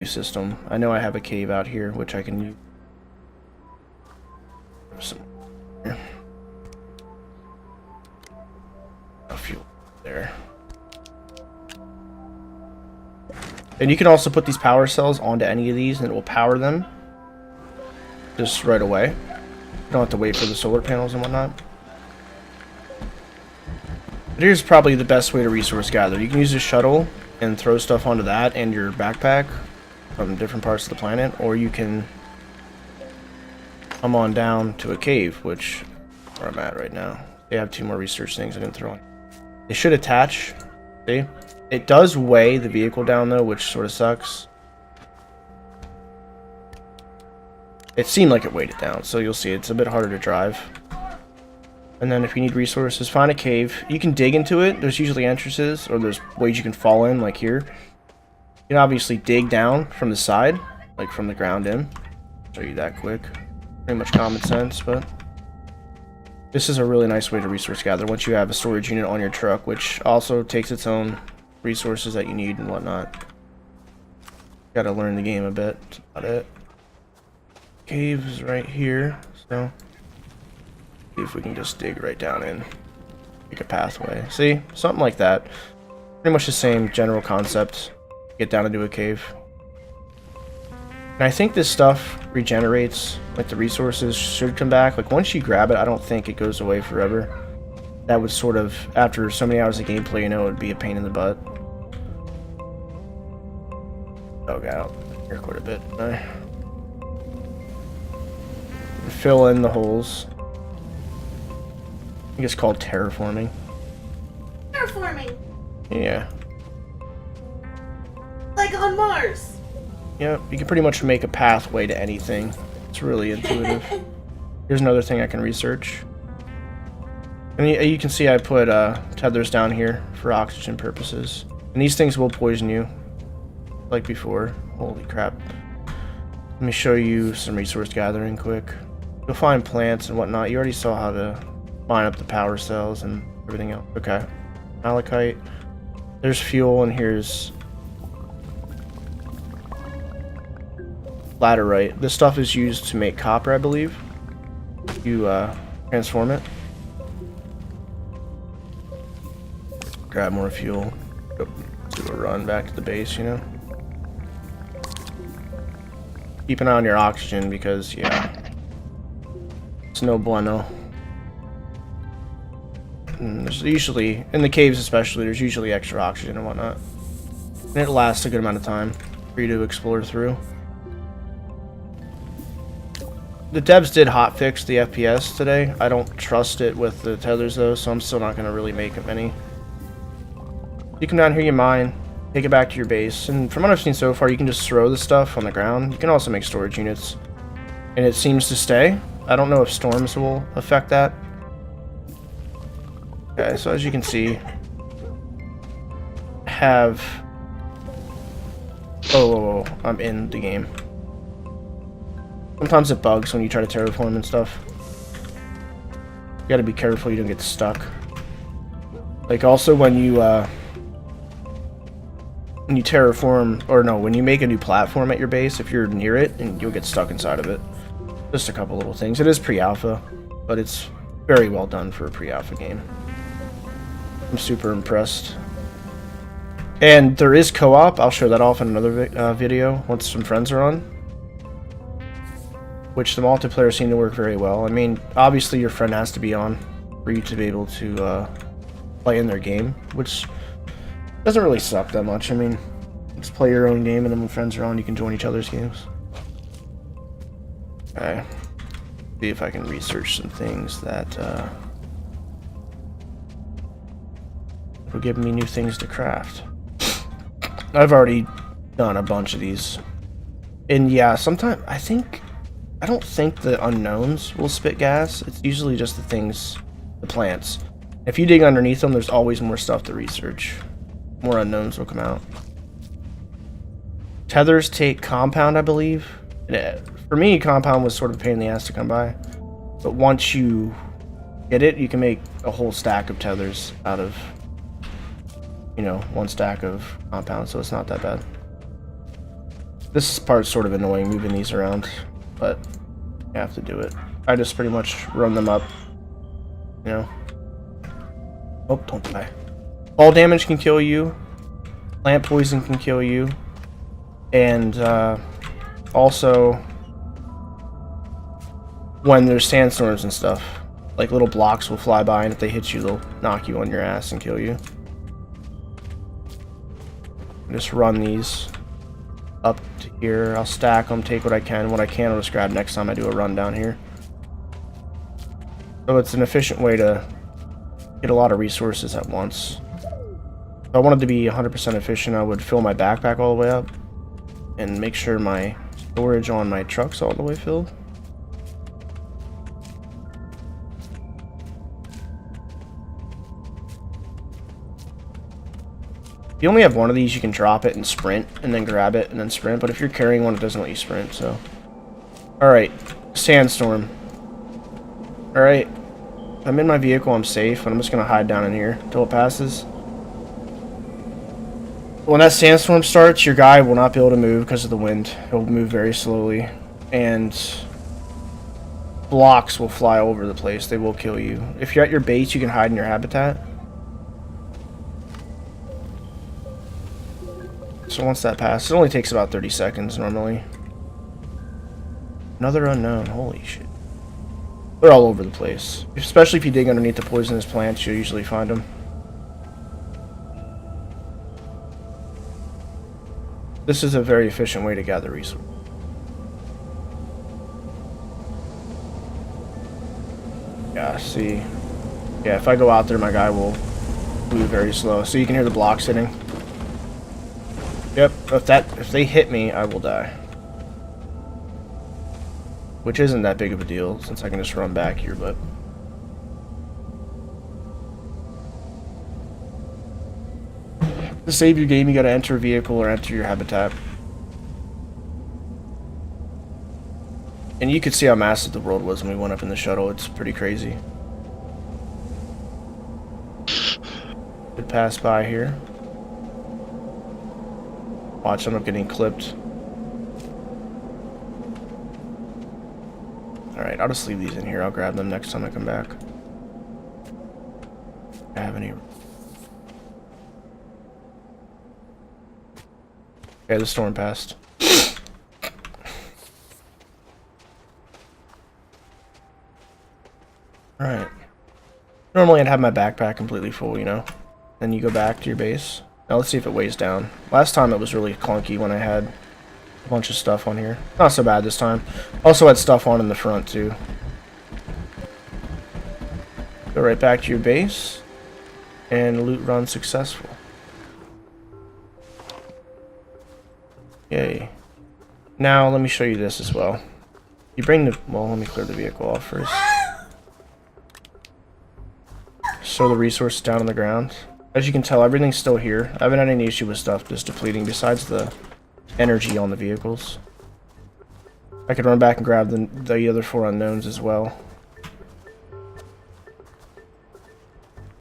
system. I know I have a cave out here, which I can use. Some fuel there. And you can also put these power cells onto any of these and it will power them just right away. You don't have to wait for the solar panels and whatnot. But here's probably the best way to resource gather. You can use a shuttle and throw stuff onto that and your backpack from different parts of the planet, or you can come on down to a cave, which is where I'm at right now. They have 2 more research things I didn't throw on. They should attach. See? It does weigh the vehicle down though, which sort of sucks. It seemed like it weighed it down, so you'll see it's a bit harder to drive. And then if you need resources, find a cave. You can dig into it. There's usually entrances, or there's ways you can fall in, like here. You can obviously dig down from the side, like from the ground in. Show you that quick. Pretty much common sense, but this is a really nice way to resource gather once you have a storage unit on your truck, which also takes its own resources that you need and whatnot. Gotta learn the game a bit. That's about it. Cave is right here, so see if we can just dig right down in. Make a pathway. See? Something like that. Pretty much the same general concept. Get down into a cave. And I think this stuff regenerates, like the resources should come back. Like once you grab it, I don't think it goes away forever. That would sort of, after so many hours of gameplay, you know, it would be a pain in the butt. Dug out here quite a bit. Fill in the holes. I think it's called terraforming. Terraforming! Yeah. Like on Mars! Yeah, you can pretty much make a pathway to anything. It's really intuitive. Here's another thing I can research. And you can see I put tethers down here for oxygen purposes. And these things will poison you, like before. Holy crap. Let me show you some resource gathering quick. You'll find plants and whatnot. You already saw how to line up the power cells and everything else. Okay. Malachite. There's fuel, and here's laterite. This stuff is used to make copper, I believe. You transform it. Grab more fuel. Go do a run back to the base, you know. Keep an eye on your oxygen because, yeah, it's no bueno. And there's usually, in the caves especially, there's usually extra oxygen and whatnot. And it lasts a good amount of time for you to explore through. The devs did hotfix the FPS today. I don't trust it with the tethers though, so I'm still not going to really make many. You come down here, you mine, take it back to your base, and from what I've seen so far, you can just throw the stuff on the ground. You can also make storage units, and it seems to stay. I don't know if storms will affect that. Okay, so as you can see, have... Oh, I'm in the game. Sometimes it bugs when you try to terraform and stuff. You gotta be careful you don't get stuck. Like also when you terraform, or no, when you make a new platform at your base, if you're near it, and you'll get stuck inside of it. Just a couple little things. It is pre-alpha, but it's very well done for a pre-alpha game. I'm super impressed. And there is co-op. I'll show that off in another video once some friends are on. Which the multiplayer seemed to work very well. I mean, obviously your friend has to be on for you to be able to play in their game, which doesn't really suck that much. I mean, just play your own game, and then when friends are on, you can join each other's games. Okay. See if I can research some things that will give me new things to craft. I've already done a bunch of these. And yeah, sometimes I don't think the unknowns will spit gas. It's usually just the things, the plants. If you dig underneath them, there's always more stuff to research. More unknowns will come out. Tethers take compound, I believe. For me, compound was sort of a pain in the ass to come by. But once you get it, you can make a whole stack of tethers out of, you know, one stack of compound, so it's not that bad. This part's sort of annoying, moving these around, but you have to do it. I just pretty much run them up, you know. Oh, don't die. Fall damage can kill you. Plant poison can kill you. And also, when there's sandstorms and stuff, like little blocks will fly by, and if they hit you, they'll knock you on your ass and kill you. Just run these up to here. I'll stack them, take what I can. What I can, I'll just grab next time I do a run down here. So it's an efficient way to get a lot of resources at once. If I wanted to be 100% efficient, I would fill my backpack all the way up and make sure my storage on my truck's all the way filled. If you only have one of these, you can drop it and sprint, and then grab it and then sprint. But if you're carrying one, it doesn't let you sprint, so. Alright, sandstorm. Alright, I'm in my vehicle, I'm safe, and I'm just going to hide down in here until it passes. When that sandstorm starts, your guy will not be able to move because of the wind. He'll move very slowly, and blocks will fly over the place. They will kill you. If you're at your base, you can hide in your habitat. So once that passes, it only takes about 30 seconds normally. Another unknown, holy shit. They're all over the place. Especially if you dig underneath the poisonous plants, you'll usually find them. This is a very efficient way to gather resources. Yeah, see. Yeah, if I go out there, my guy will move very slow. So you can hear the blocks hitting. Yep, if they hit me, I will die. Which isn't that big of a deal, since I can just run back here, but... To save your game, you gotta enter a vehicle or enter your habitat. And you could see how massive the world was when we went up in the shuttle. It's pretty crazy. Could pass by here. Watch, I'm getting clipped. Alright, I'll just leave these in here. I'll grab them next time I come back. I have any... Okay, the storm passed. Alright. Normally I'd have my backpack completely full, you know? Then you go back to your base. Now let's see if it weighs down. Last time it was really clunky when I had a bunch of stuff on here. Not so bad this time. Also had stuff on in the front too. Go right back to your base. And loot run successful. Yay. Now let me show you this as well. You bring the... Well, let me clear the vehicle off first. Show the resources down on the ground. As you can tell, everything's still here. I haven't had any issue with stuff just depleting besides the energy on the vehicles. I could run back and grab the other 4 unknowns as well.